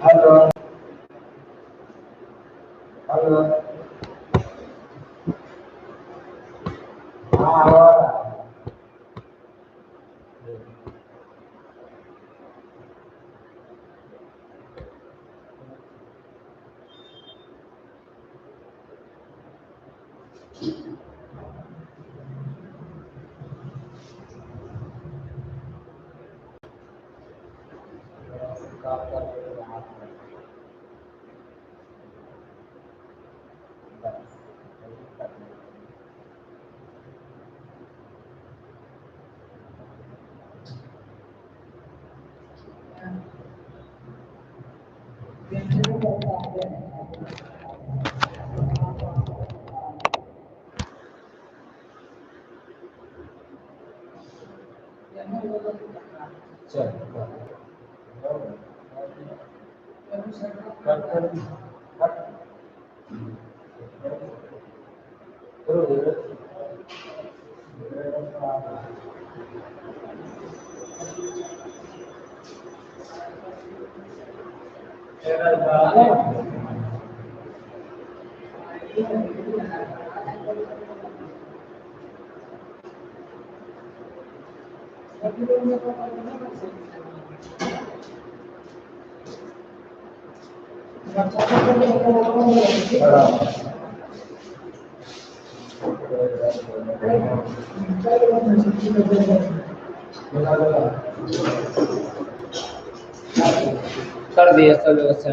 Hello hello. हाँ कर दिया सब व्यवस्था।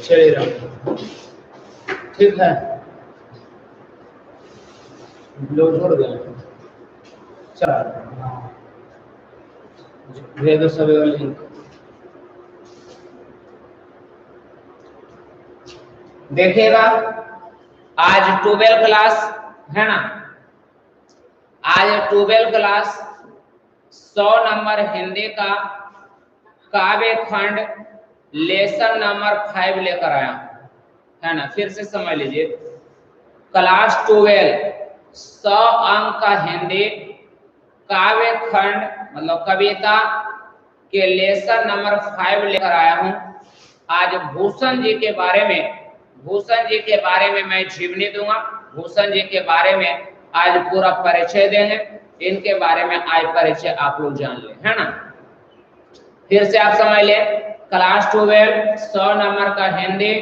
चलिए ठीक है, लोग छोड़ गए। चलो भेज दो सभी वाले लिंक। देखिएगा आज 12 क्लास है ना, आज 12 क्लास 100 नंबर हिंदी का काव्य खंड लेसन नंबर 5 लेकर आया है ना। फिर से समझ लीजिए, क्लास 12 100 अंक का हिंदी काव्य खंड मतलब कविता के लेसन नंबर 5 लेकर आया हूं। आज भूषण जी के बारे में मैं जीवनी दूंगा। भूषण जी के बारे में आज पूरा परिचय देंगे, इनके बारे में आज परिचय आप लोग जान ले, है ना। फिर से आप समझ ले, क्लास 12 100 नंबर का हिंदी,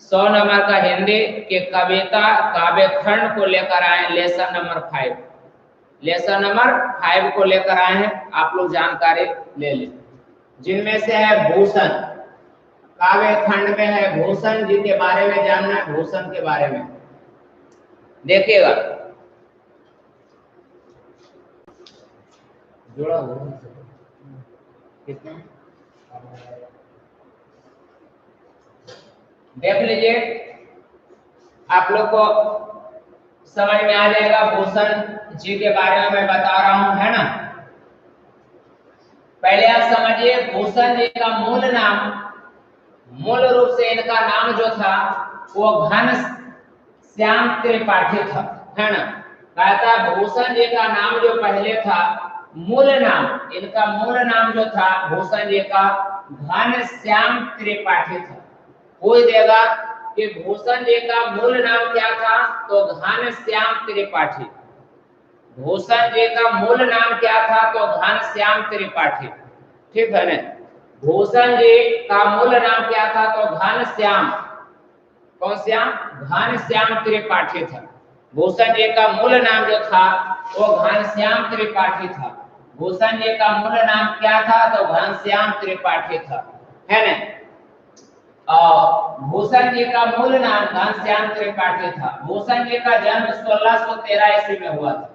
100 नंबर का हिंदी के कविता काव्य खंड को लेकर आए लेसन नंबर 5, लेसन नंबर 5 को लेकर आए हैं। आप लोग जानकारी ले लें, जिनमें से है भूषण, काव्य खंड में है भूषण जी के बारे में जानना है। भूषण के बारे में देखिएगा, जोड़ा हुआ कितना देख लीजिए, आप लोग को समझ में आ जाएगा। भूषण जी के बारे में मैं बता रहा हूं, है ना। पहले आप समझिए, भूषण जी का मूल नाम, मूल रूप से इनका नाम जो था वो घनश्याम त्रिपाठी था, है ना। कहता भूषण जी का नाम जो पहले था, मूल नाम, इनका मूल नाम जो था भूषण जी का घनश्याम त्रिपाठी था। कोई देगा कि भूषण जी का मूल नाम क्या था, तो घनश्याम त्रिपाठी। भूषण जी का मूल नाम क्या था, तो घनश्याम त्रिपाठी, ठीक है ना। भूषण जी का मूल नाम क्या था, तो घनश्याम, कौन श्याम, घनश्याम त्रिपाठी था। भूषण जी का मूल नाम जो था वो घनश्याम त्रिपाठी था। भूषण जी का मूल नाम क्या था, तो घनश्याम त्रिपाठी था, है ना। भूषण जी का मूल नाम घनश्याम त्रिपाठी था। भूषण जी का जन्म 1613 ईस्वी में हुआ था।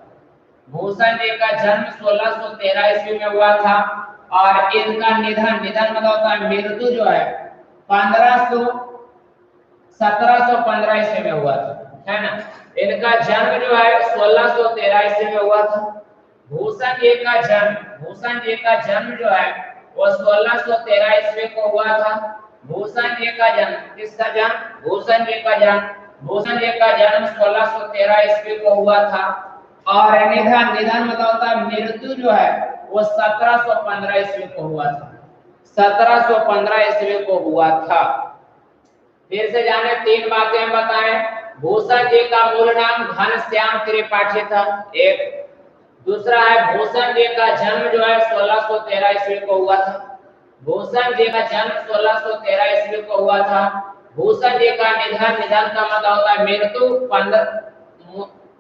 भूषण जी का जन्म 1613 ईस्वी में हुआ था और इनका निधन मतलब होता है मृत्यु जो है 1715 ईस्वी में हुआ था, है ना। इनका जन्म जो है 1613 ईस्वी में हुआ था। भूषण जी का जन्म जो है वो 1613 ईस्वी को हुआ था। भूषण जी का जन्म, किसका जन्म, भूषण जी का जन्म भूषण जी का जन्म 1613 ईस्वी को हुआ था और निधन मतलब होता है मृत्यु जो है वो 1715 ईस्वी को हुआ था। 1715 ईस्वी को हुआ था। फिर से जाने तीन बातें हम बताएं। भूषण जी का मूल नाम घनश्याम त्रिपाठी था, एक। दूसरा है भूषण जी का जन्म जो है 1613 ईस्वी को हुआ था। भूषण जी का जन्म 1613 ईस्वी को हुआ था। भूषण जी का निधन का मतलब होता है मृत्यु 15।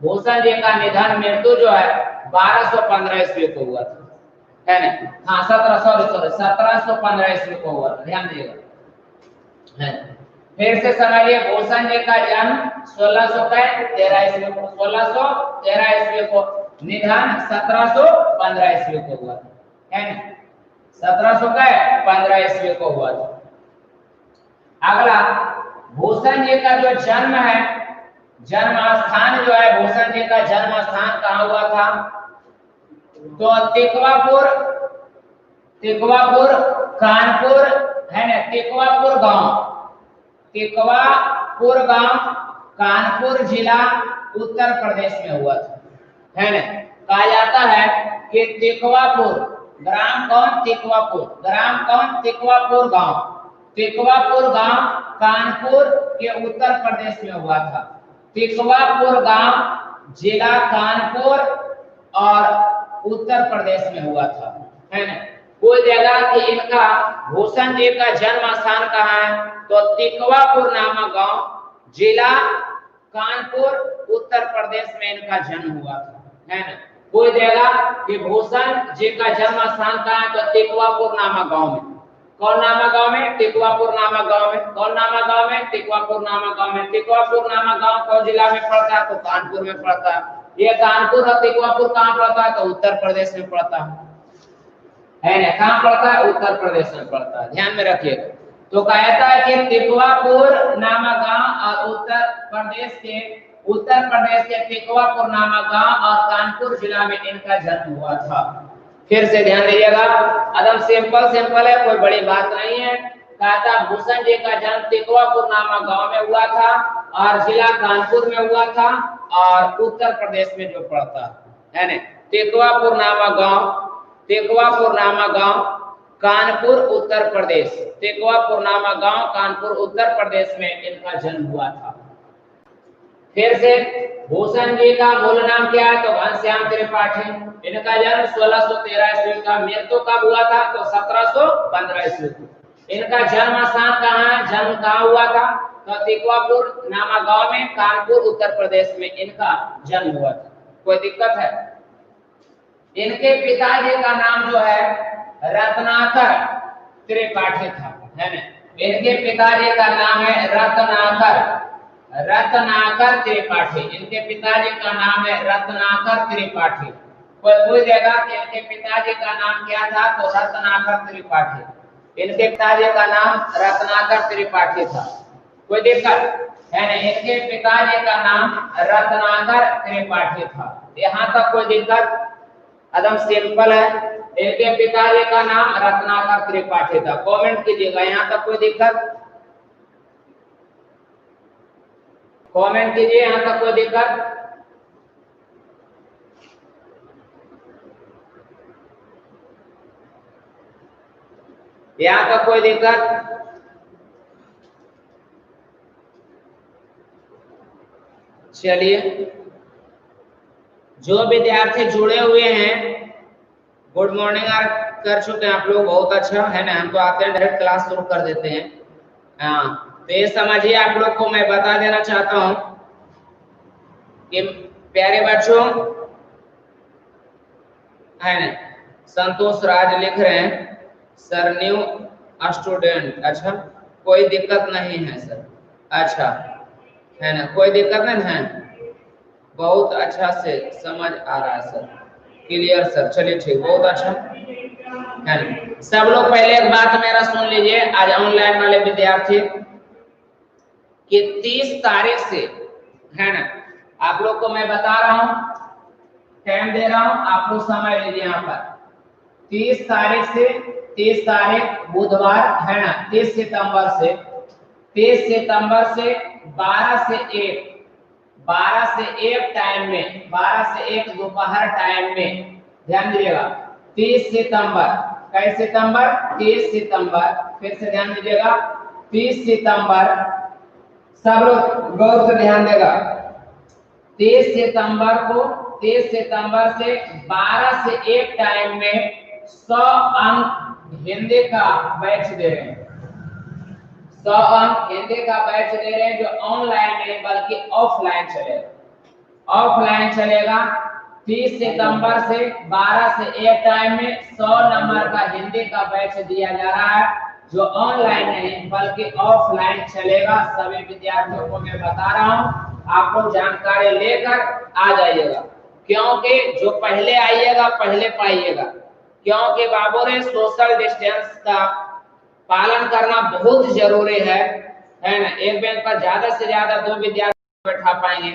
भूषण जी का मृत्यु जो है 1215 ईस्वी को हुआ था, है ना? हाँ 1715 ईस्वी को हुआ था, ध्यान दीजिएगा, है। फिर से समझिए, भूषण जी का जन्म 1613 ईस्वी को, 1613 ईस्वी को, निधन 1715 ईस्वी को हुआ था, है ना? 1715 ईस्वी को हुआ था। अगला, भूषण जी का जो जन्म है, जन्म स्थान जो है, भूषण जी का जन्म स्थान कहाँ हुआ था? तो तिकवापुर कानपुर, है ना? तिकवापुर गांव कानपुर जिला उत्तर प्रदेश में हुआ था, है ना? कहा जाता है कि तिकवापुर ग्राम कौन? तिकवापुर गांव कानपुर के उत्तर प्रदेश में हुआ था। तिकवापुर गांव जिला कानपुर और उत्तर प्रदेश में हुआ था, है ना? कोई जगह कि इनका भूषण जी का जन्म स्थान कहाँ है? तो तिकवापुर नामक गांव जिला कानपुर उत्तर प्रदेश में इनका जन्म हुआ था, है ना? कोई जगह कि भूषण जी का जन्म स्थान कहाँ है? तो तिकवापुर नामक गांव में। कौन नामक गांव में? तिकवापुर नामक गांव में। कौन नामक गांव में? तिकवापुर नामक गांव में। तिकवापुर नामक गांव कौन जिला में पड़ता है? तो कानपुर में पड़ता है। ये कानपुर और तिकवापुर कहाँ पड़ता है? तो उत्तर प्रदेश में पड़ता है ना? कहाँ पड़ता है? उत्तर प्रदेश में पड़ता है, ध्यान में रखिएगा। तो कहता है कि तिकवापुर नामक गांव और उत्तर प्रदेश के तिकवापुर नामक गांव और कानपुर जिला में इनका जन्म हुआ था। फिर से ध्यान दीजिएगा, एकदम सिंपल है, कोई बड़ी बात नहीं है। कहता भूषण जी का जन्म तिकवापुर नामक गांव में हुआ था और जिला कानपुर में हुआ था और उत्तर प्रदेश में जो पड़ता है ना? तिकवापुर नामक गांव कानपुर उत्तर प्रदेश, तिकवापुर नामक गांव कानपुर उत्तर प्रदेश में इनका जन्म हुआ था। फिर से भूषण जी का मूल नाम क्या है? तो घनश्याम त्रिपाठी। इनका जन्म 1613 ईस्वी का, मृत्यु कब हुआ था? तो 1715 ईस्वी को। इनका जन्म स्थान कहाँ है? जन्म कहाँ हुआ था? तो तिकवापुर नामक गांव में कानपुर उत्तर प्रदेश में इनका जन्म हुआ था। कोई दिक्कत है? इनके पिताजी का नाम जो है रत्नाकर त्रिपाठी था, है ना? इनके पिताजी का नाम है रत्नाकर त्रिपाठी। इनके पिताजी का नाम है रत्नाकर त्रिपाठी। कोई जगह कि इनके पिताजी का नाम क्या था? तो रत्नाकर त्रिपाठी। इनके पिताजी का नाम रत्नाकर त्रिपाठी था। कोई दिक्कत है ना? इनके पिताजी का नाम रत्नाकर त्रिपाठी था। यहाँ तक कोई दिक्कत? एकदम सिंपल है। इनके पिताजी का नाम रत्नाकर त्रिपाठी था। कमेंट कीजिएगा, यहाँ तक कोई दिक्कत? कमेंट कीजिए, यहाँ तक कोई दिक्कत? यहाँ तक कोई दिक्कत? चलिए, जो विद्यार्थी जुड़े हुए हैं गुड मॉर्निंग कर चुके हैं आप लोग, बहुत अच्छा है ना? हम तो आते हैं डायरेक्ट क्लास शुरू कर देते हैं। हाँ, तो ये समझिए, आप लोग को मैं बता देना चाहता हूं कि प्यारे बच्चों, है ना? संतोष राज लिख रहे हैं सर न्यू स्टूडेंट। अच्छा, कोई दिक्कत नहीं है सर। अच्छा, है ना? कोई दिक्कत नहीं है, बहुत अच्छा से समझ आ रहा है सर, क्लियर सर। चलिए ठीक, बहुत अच्छा है ना? सब लोग पहले एक बात मेरा सुन लीजिए, आज ऑनलाइन वाले विद्यार्थी, कि 30 तारीख से, है ना, आप लोग को मैं बता रहा हूं, टाइम दे रहा हूं, आप लोग समय लीजिए। यहाँ पर 30 तारीख बुधवार, है ना? 30 सितंबर से 12 से 1 टाइम में, 12 से 1 दोपहर टाइम में, ध्यान दीजिएगा 30 सितंबर, कई सितंबर, 30 सितंबर, फिर से ध्यान दीजिएगा 30 सितंबर, सब लोग गौर से ध्यान देगा, 30 सितंबर को, 30 सितंबर से 12 से 1 टाइम में 100 अंक हिंदी का बैच दे रहे हैं, 100 अंक हिंदी का बैच दे रहे हैं, जो ऑनलाइन नहीं बल्कि ऑफलाइन चलेगा, ऑफलाइन चलेगा। 30 सितंबर से 12 से 1 टाइम में 100 नंबर का हिंदी का बैच दिया जा रहा है, जो ऑनलाइन नहीं बल्कि ऑफलाइन चलेगा। सभी विद्यार्थियों को मैं बता रहा हूं, आप लोग जानकारी लेकर आ जाइएगा, क्योंकि जो पहले आइएगा पहले पाइएगा, क्योंकि बाबू ने सोशल डिस्टेंस का पालन करना बहुत जरूरी है ना। एक बेंच पर ज्यादा से ज्यादा 2 विद्यार्थी बैठा पाएंगे,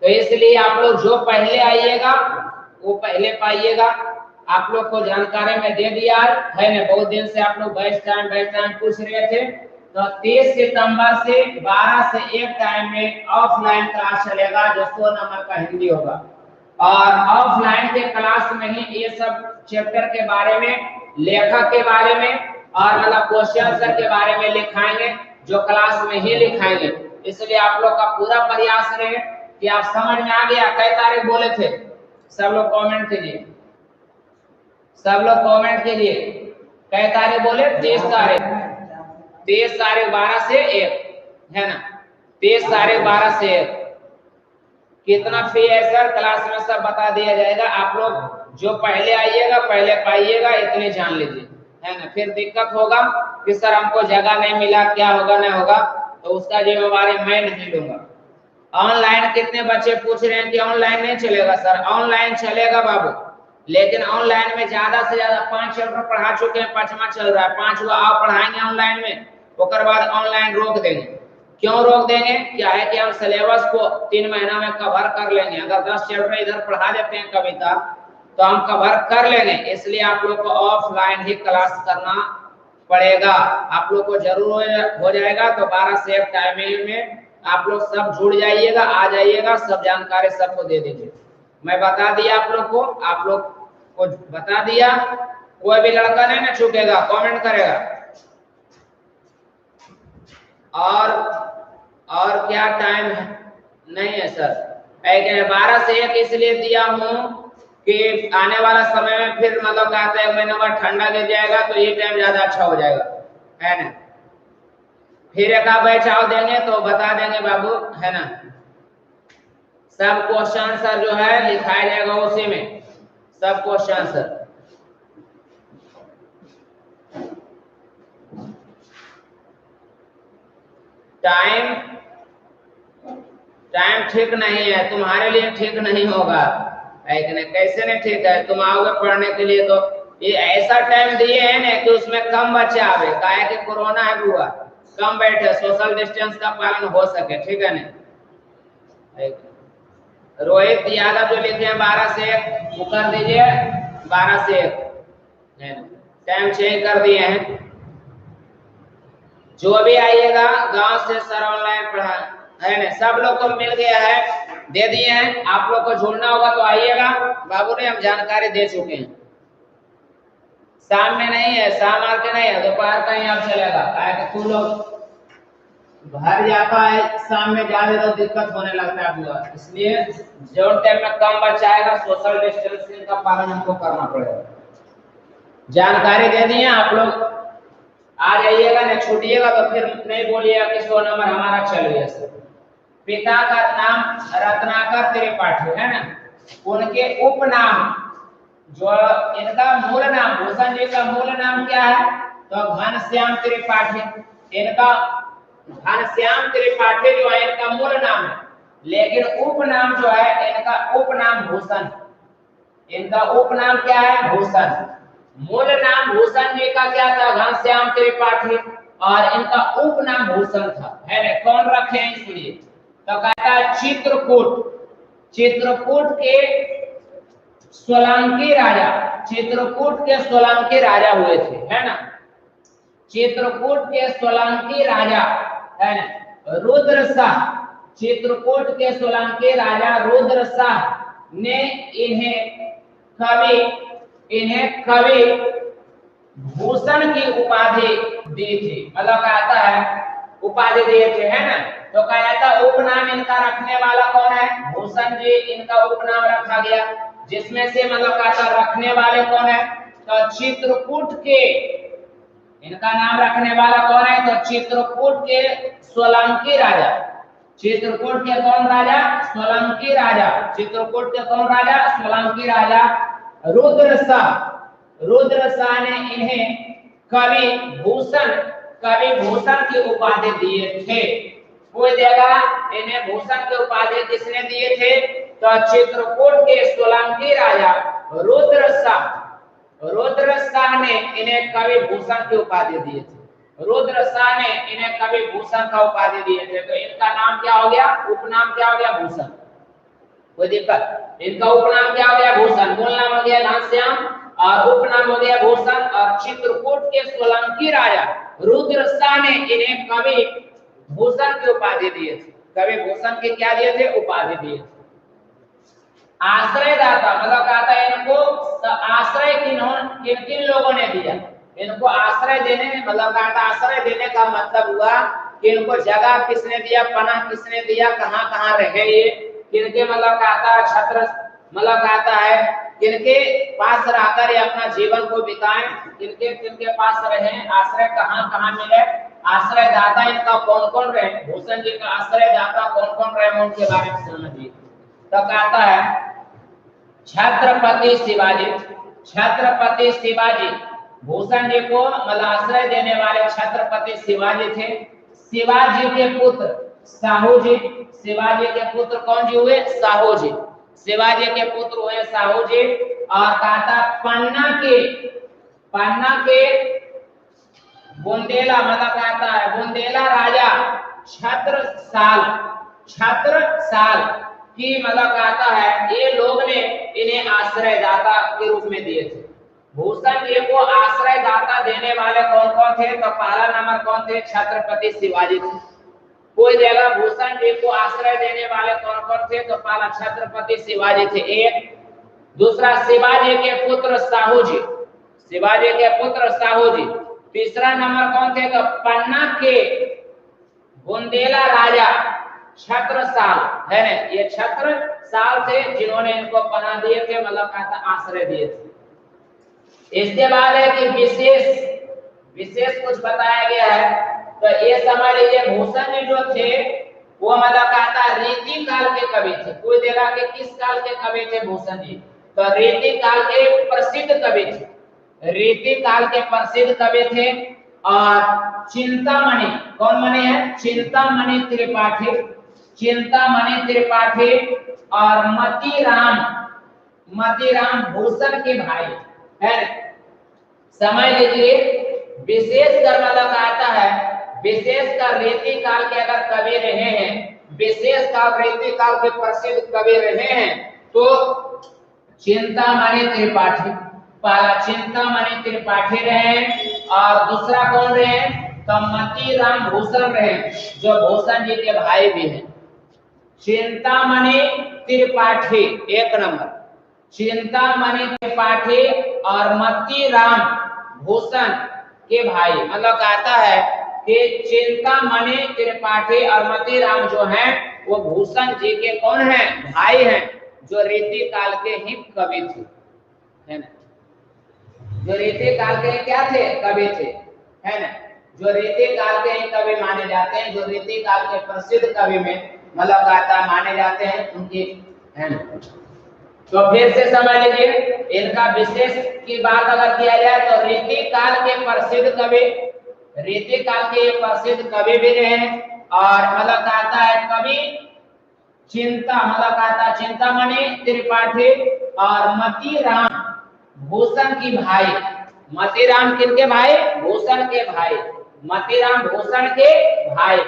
तो इसलिए आप लोग जो पहले आइएगा वो पहले पाइएगा। आप लोग को जानकारी में दे दिया है ना, बहुत दिन से आप लोग बैच टाइम पूछ रहे थे। तो 30 सितंबर से 12 से 1 टाइम में ऑफलाइन क्लास चलेगा, जो 100 नंबर का हिंदी होगा, और ऑफलाइन के क्लास में ही ये सब चैप्टर के बारे में, लेखक के बारे में और मतलब क्वेश्चन आंसर के बारे में लिखाएंगे, जो क्लास में ही लिखाएंगे। इसलिए आप लोग का पूरा प्रयास रहे कि आप समझ में आ गया। कई तारीख बोले थे, सब लोग कमेंट कीजिए, सब लोग कमेंट कीजिए, कई तारीख बोले? 30 तारीख, 30 तारीख 12 से 1 है ना, 30 तारीख 12 से 1। कितना फी है सर? क्लास में सब बता दिया जाएगा। आप लोग जो पहले आइएगा पहले पाइएगा, इतने जान लीजिए, है ना। फिर दिक्कत होगा कि सर हमको जगह नहीं मिला, क्या होगा नहीं होगा, तो उसका जिम्मेवारी मैं नहीं लूंगा। ऑनलाइन कितने बच्चे पूछ रहे हैं कि ऑनलाइन नहीं चलेगा? सर ऑनलाइन चलेगा बाबू, लेकिन ऑनलाइन में ज्यादा से ज्यादा 5 चैप्टर पढ़ा चुके हैं, 5वां चल रहा है, 5वां आप पढ़ाएंगे ऑनलाइन में, उसके बाद ऑनलाइन रोक देंगे। क्यों रोक देंगे? क्या है कि हम सिलेबस को 3 महीना में कवर कर लेंगे। अगर 10 चैप्टर इधर पढ़ा देते हैं कविता, तो हम कवर कर लेंगे। इसलिए आप लोग को ऑफलाइन ही क्लास करना पड़ेगा, आप लोग को जरूर हो जाएगा। तो 12 से 1 टाइमिंग में आप लोग सब जुड़ जाइएगा, आ जाइएगा, सब जानकारी सबको दे दीजिए। मैं बता दिया आप लोग को, आप लोग को बता दिया। कोई भी लड़का नहीं ना चूकेगा, कमेंट करेगा। और क्या टाइम है? नहीं है सर, 12 से 1 इसलिए दिया हूँ कि आने वाला समय में फिर मतलब कहते हैं महीने बाद ठंडा गिर जाएगा, तो ये टाइम ज्यादा अच्छा हो जाएगा, है ना। फिर एक बैच आओ देंगे तो बता देंगे बाबू, है ना। सब क्वेश्चन आंसर जो है लिखाया जाएगा उसी में, सब क्वेश्चन आंसर। टाइम ठीक नहीं है, तुम्हारे लिए ठीक नहीं होगा, कैसे नहीं ठीक है? तुम आओगे पढ़ने के लिए, तो ये ऐसा टाइम दिए है ना कि उसमें कम बच्चे आवे, काहे कि कोरोना है बुआ, कम बैठे, सोशल डिस्टेंस का पालन हो सके, ठीक है ना। रोहित यादव जो लिखे हैं 12 से 1, वो कर दीजिए 12 से 1, टाइम चेंज कर दिए हैं। जो भी आइएगा गांव से सर ऑनलाइन पढ़ा है ना, सब लोग को मिल गया है, दे दिए हैं। आप लोग को जुड़ना होगा तो आइएगा, बाबू ने हम जानकारी दे चुके हैं। शाम में नहीं है, शाम आर के नहीं है, दोपहर का ही अब चलेगा। तू लोग भर जाता है, शाम में ज्यादा तो दिक्कत होने लगता है आप लोग, इसलिए जो टाइम में कम बच्चा आएगा सोशल डिस्टेंसिंग का पालन हमको करना पड़ेगा। जानकारी दे दिए, आप लोग आ जाइएगा, नहीं छूटिएगा तो फिर नहीं बोलिएगा कि 100 नंबर हमारा चल गया। सर पिता का नाम रत्नाकर त्रिपाठी है ना, उनके उपनाम, जो इनका मूल नाम, भूषण जी का मूल नाम क्या है? तो घनश्याम त्रिपाठी। इनका घनश्याम त्रिपाठी जो है इनका मूल नाम है, लेकिन उपनाम जो है इनका उपनाम भूषण। इनका उपनाम क्या है? भूषण। मूल नाम भूषण जी का क्या था? घनश्याम त्रिपाठी, और इनका उपनाम भूषण था, है ना। कौन रखे हैं इसलिए? तो कहता है चित्रकूट, चित्रकूट के सोलंकी राजा, चित्रकूट के सोलंकी राजा हुए थे, है ना। चित्रकूट के सोलंकी राजा, है ना। रुद्र शाह, चित्रकूट के सोलंकी राजा रुद्र शाह ने इन्हें कवि भूषण की उपाधि दी थी। मतलब कहता है उपाधि दिए थे, है ना। तो कहा जाता उपनाम इनका रखने वाला कौन है? भूषण जी, इनका उपनाम रखा गया, जिसमें से मतलब कहता रखने वाले कौन है? तो चित्रकूट के, इनका नाम रखने वाला कौन है? तो चित्रकूट के सोलंकी राजा, चित्रकूट के कौन राजा? सोलंकी राजा, चित्रकूट के कौन राजा? सोलंकी राजा रुद्र शाह। रुद्र शाह ने इन्हें कवि भूषण की उपाधि दिए थे। कोई जगह इन्हें भूषण की उपाधि किसने दिए थे? तो चित्रकूट के सोलंकी राजा रुद्र शाह ने इन्हें कवि भूषण की उपाधि दिए थे। रुद्र शाह ने इन्हें कवि भूषण का उपाधि दिए थे। तो इनका नाम क्या हो गया? उपनाम क्या हो गया? भूषण। कोई दिक्कत? इनका उपनाम क्या हो गया? भूषण। मूल नाम हो गया घनश्याम और उपनाम हो गया भूषण। और चित्रकूट के सोलंकी राजा रुद्र शाह ने इन्हें कवि भूषण की उपाधि दिए थे। कवि भूषण के क्या दिए थे? उपाधि दिए थे। आश्रयदाता मतलब कहता है इनको आश्रय किन लोगों ने दिया? इनको आश्रय देने मतलब कहता आश्रय देने का मतलब हुआ कि इनको जगह किसने दिया, पनाह किसने दिया, कहाँ रहे ये, किनके मतलब कहता छत्र मतलब कहता है किनके पास रहकर ये अपना जीवन को बिताएं, किनके पास रहे, आश्रय कहाँ मिले, आश्रयदाता इनका कौन कौन रहे, भूषण जी का आश्रयदाता कौन कौन रहे उनके बारे में समझिए। तो कहता है छत्रपति शिवाजी भूषण जी को मतलब आश्रय देने वाले छत्रपति शिवाजी थे। शिवाजी के पुत्र साहू जी, शिवाजी के पुत्र कौन जी हुए? साहू जी। शिवाजी के पुत्र हुए साहू जी। और कहता पन्ना के बुंदेला मतलब कहता है बुंदेला राजा छत्रसाल की मतलब कहता है ये लोग ने इन्हें आश्रयदाता के रूप में दिए थे। भूषण जी को आश्रयदाता देने वाले कौन कौन थे? तो पहला नंबर कौन थे? छत्रपति शिवाजी थे। कोई जगह भूषण जी को आश्रय देने वाले कौन कौन थे? तो पहला छत्रपति शिवाजी थे एक। दूसरा शिवाजी के पुत्र साहू जी, शिवाजी के पुत्र साहू जी। तीसरा नंबर कौन थे? तो पन्ना के बुंदेला राजा छत्रसाल, है ना, ये छत्रसाल थे जिन्होंने इनको पनाह दिए थे मतलब कहता आश्रय दिए थे। इसके बाद है कि विशेष कुछ बताया गया है। तो ये समझ लीजिए भूषण जी जो थे वो मतलब कहता रीति काल के कवि थे। कोई जगह के किस काल के कवि थे भूषण जी? तो रीति काल के प्रसिद्ध कवि थे, रीति काल के प्रसिद्ध कवि थे। और चिंतामणि कौन मणि है? चिंतामणि त्रिपाठी और मतीराम भूषण के भाई है। समझ लीजिए विशेषकर मतलब कहता है विशेषकर रीति काल के अगर कवि रहे हैं, विशेषकर रीति काल के प्रसिद्ध कवि रहे हैं तो चिंतामणि त्रिपाठी, पहला चिंतामणि त्रिपाठी रहे और दूसरा कौन रहे? तो मतीराम भूषण रहे जो भूषण जी के भाई भी हैं। चिंतामणि त्रिपाठी एक नंबर, चिंतामणि त्रिपाठी और मतीराम भूषण के भाई मतलब कहता है कि चिंतामणि त्रिपाठी और मतीराम जो हैं वो भूषण जी के कौन हैं? भाई हैं, जो रीति काल के ही कवि थे, है ना, जो रीति काल के क्या थे? कवि थे, है ना, जो रीति काल के ही कवि माने जाते हैं, जो रीति काल के प्रसिद्ध कवि में मतलब कहता माने जाते हैं उनकी, है ना। तो फिर से समझ लीजिए इनका विशेष की बात अगर किया जाए तो रीति काल के प्रसिद्ध कवि, रीति काल के प्रसिद्ध कवि भी रहे और मतलब कहता है कवि मतलब कहता चिंतामणि त्रिपाठी और मतीराम भूषण की भाई। मतीराम किनके भाई? भूषण के भाई, मतीराम भूषण के भाई।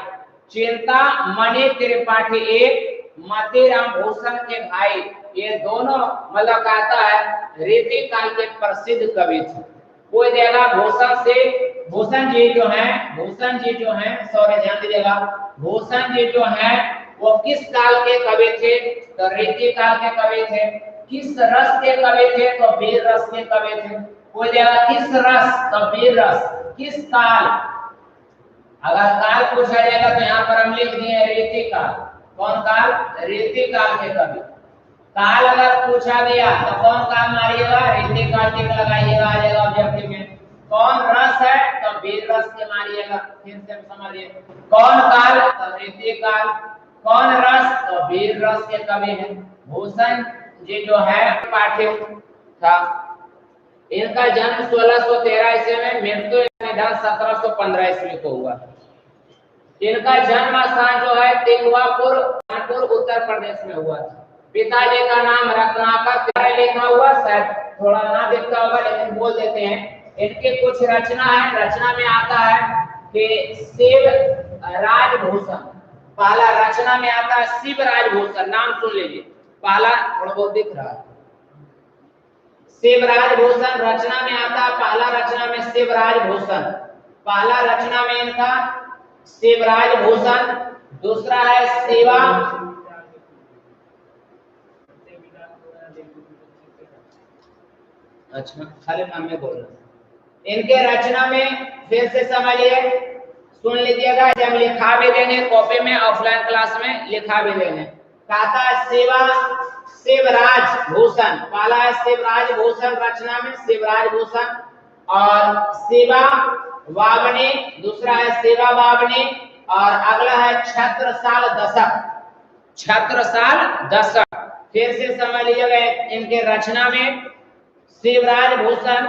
चिंतामणि त्रिपाठी एक, मतीराम भूषण के भाई, ये दोनों मतलब कहता है रीति काल के प्रसिद्ध कवि थे। कोई जगह भूषण जी जो हैं सॉरी ध्यान दीजिएगा, भूषण जी जो है वो किस काल के कवि थे? तो रीति काल के कवि थे। किस रस के कवि थे? तो वीर रस के कवि थे। कोई जगह किस रस? तो वीर रस। किस काल? अगर काल पूछा जाएगा तो यहाँ पर हम लिख दिए रीति काल। कौन काल? रीति काल के कवि। काल अगर पूछा गया तो कौन काल मारिएगा? रीति काल टिक लगाइएगा, आ जाएगा ऑब्जेक्टिव में। कौन रस है? तो वीर रस के मारिएगा। फिर से समझिए, कौन काल? तो रीति काल। कौन रस? तो वीर रस के कवि हैं। भूषण जी जो है पाठ्य था। इनका जन्म 1613 ईस्वी में, मृत्यु निधन 1715 ईस्वी को हुआ। इनका जन्म स्थान जो है तिलवापुर, कानपुर, उत्तर प्रदेश में हुआ था। पिताजी का नाम रत्नाकर लिखा हुआ, शायद थोड़ा ना दिखता होगा लेकिन बोल देते हैं। इनके कुछ रचना है, रचना में आता है कि शिव राजभूषण। पहला रचना में आता है शिव राजभूषण, नाम सुन लीजिए। पहला थोड़ा बहुत दिख रहा है, शिवराज भूषण रचना में आता है। पहला रचना में शिवराज भूषण, पहला रचना में इनका शिवराज भूषण। दूसरा है शिवा, अच्छा खाली नाम में बोल रहा। इनके रचना में फिर से समझिए, सुन लीजिएगा, जब लिखा भी देंगे कॉपी में, ऑफलाइन क्लास में लिखा भी देंगे। कहता शिवा शिवराज भूषण, पहला है शिवराज भूषण रचना में शिवराज भूषण, और शिवा वावनी, दूसरा है शिवा वावनी, और अगला है छत्रसाल दशक, छत्रसाल दशक। फिर से समझ लीजिएगा, इनके रचना में शिवराज भूषण,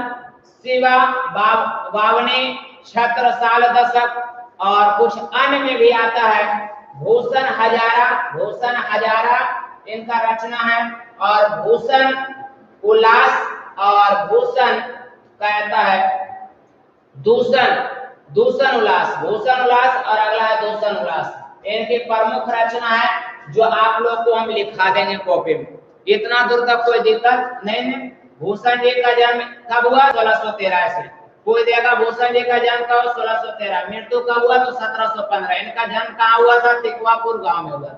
शिवा वावनी, छत्रसाल दशक, और कुछ अन्य में भी आता है भूषण हजारा, भूषण हजारा इनका रचना है, और भूषण उल्लास, और भूषण कहता है दूषण, दूषण उल्लास, भूषण उल्लास, और अगला है दूषण उल्लास। इनकी प्रमुख रचना है जो आप लोग को हम लिखा देंगे कॉपी में। इतना दूर तक कोई दिक्कत नहीं है। भूषण जी का जन्म कब हुआ? 1613 से। कोई देगा भूषण जी का जन्म कब? 1613। मृत्यु कब हुआ? तो 1715। इनका जन्म कहाँ हुआ था? तिकवापुर गांव में हुआ।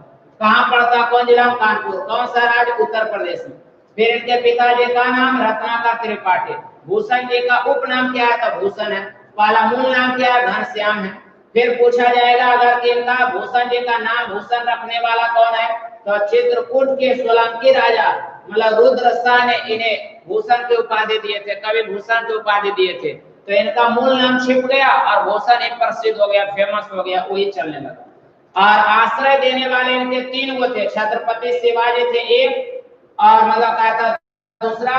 कहाँ पड़ता? कौन जिला? कानपुर। कौन सा राज्य? उत्तर प्रदेश में। फिर इनके पिताजी का नाम रत्नाकर त्रिपाठी। भूषण जी का उपनाम क्या है? तो भूषण है। पहला मूल नाम क्या है? घनश्याम है। फिर पूछा जाएगा अगर कि इनका भूषण जी का नाम भूषण रखने वाला कौन है? तो चित्रकूट के सोलंकी राजा मतलब रुद्रशाह ने इन्हें भूषण की उपाधि दिए थे, कवि भूषण की उपाधि दिए थे। तो इनका मूल नाम छिप गया और भूषण एक प्रसिद्ध हो गया, फेमस हो गया, वही चलने लगा। और आश्रय देने वाले इनके 3 गो थे। छत्रपति शिवाजी थे एक, और मतलब क्या था दूसरा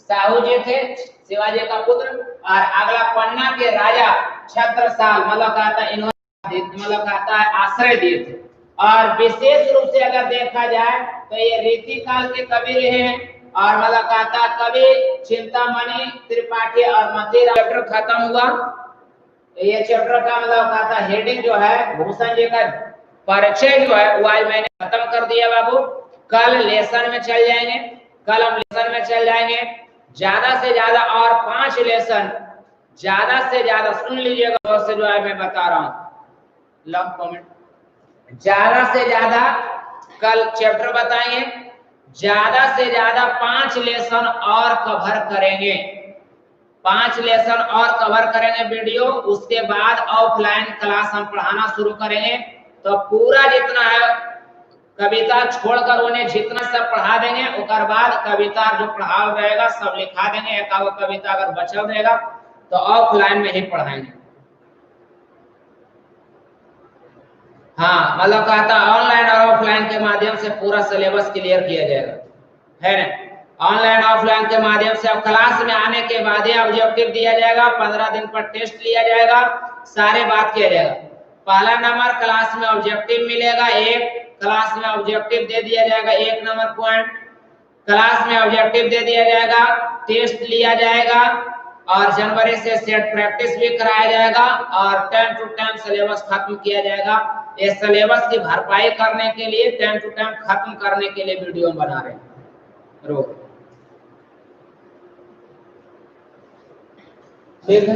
साहू जी थे, शिवाजी का पुत्र, और अगला पन्ना के राजा छत्रसाल मतलब कहता इन्होंने मतलब कहता है आश्रय दिए थे। और विशेष रूप से अगर देखा जाए तो ये रीति काल के कवि रहे हैं, और मतलब कहता कवि चिंतामणि त्रिपाठी और मतीराम। चैप्टर खत्म हुआ। ये चैप्टर का मतलब कहता हेडिंग जो है भूषण जी का परिचय जो है वो आज मैंने खत्म कर दिया बाबू। कल लेसन में चल जाएंगे, कल हम लेसन में चल जाएंगे। ज्यादा से ज्यादा और 5 लेसन ज्यादा से ज्यादा सुन लीजिएगा, से जो है मैं बता रहा हूँ लॉन्ग कमेंट। ज्यादा से ज्यादा कल चैप्टर बताएंगे, ज्यादा से ज्यादा 5 लेसन और कवर करेंगे, 5 लेसन और कवर करेंगे वीडियो। उसके बाद ऑफलाइन क्लास हम पढ़ाना शुरू करेंगे। तो पूरा जितना है कविता छोड़कर उन्हें जितना सब पढ़ा देंगे। उसके बाद कविता जो पढ़ा रहेगा सब लिखा देंगे। एक आध कविता अगर बचल रहेगा तो ऑफलाइन में ही पढ़ाएंगे। हाँ मतलब कहता ऑनलाइन और ऑफलाइन के माध्यम से पूरा सिलेबस क्लियर किया जाएगा, है ना। ऑनलाइन ऑफलाइन के माध्यम से अब क्लास में आने के बाद ही ऑब्जेक्टिव दिया जाएगा, 15 दिन पर टेस्ट लिया जाएगा, सारे बात किया जाएगा। पहला नंबर क्लास में ऑब्जेक्टिव मिलेगा, एक क्लास में ऑब्जेक्टिव दे दिया जाएगा, 1 नंबर पॉइंट क्लास में ऑब्जेक्टिव दे दिया जाएगा, टेस्ट लिया जाएगा, और जनवरी से सेट प्रैक्टिस भी कराया जाएगा, और टाइम टू टाइम सिलेबस खत्म किया जाएगा। ये सिलेबस की भरपाई करने के लिए, टाइम टू टाइम खत्म करने के लिए वीडियो बना रहे हैं। ठीक है।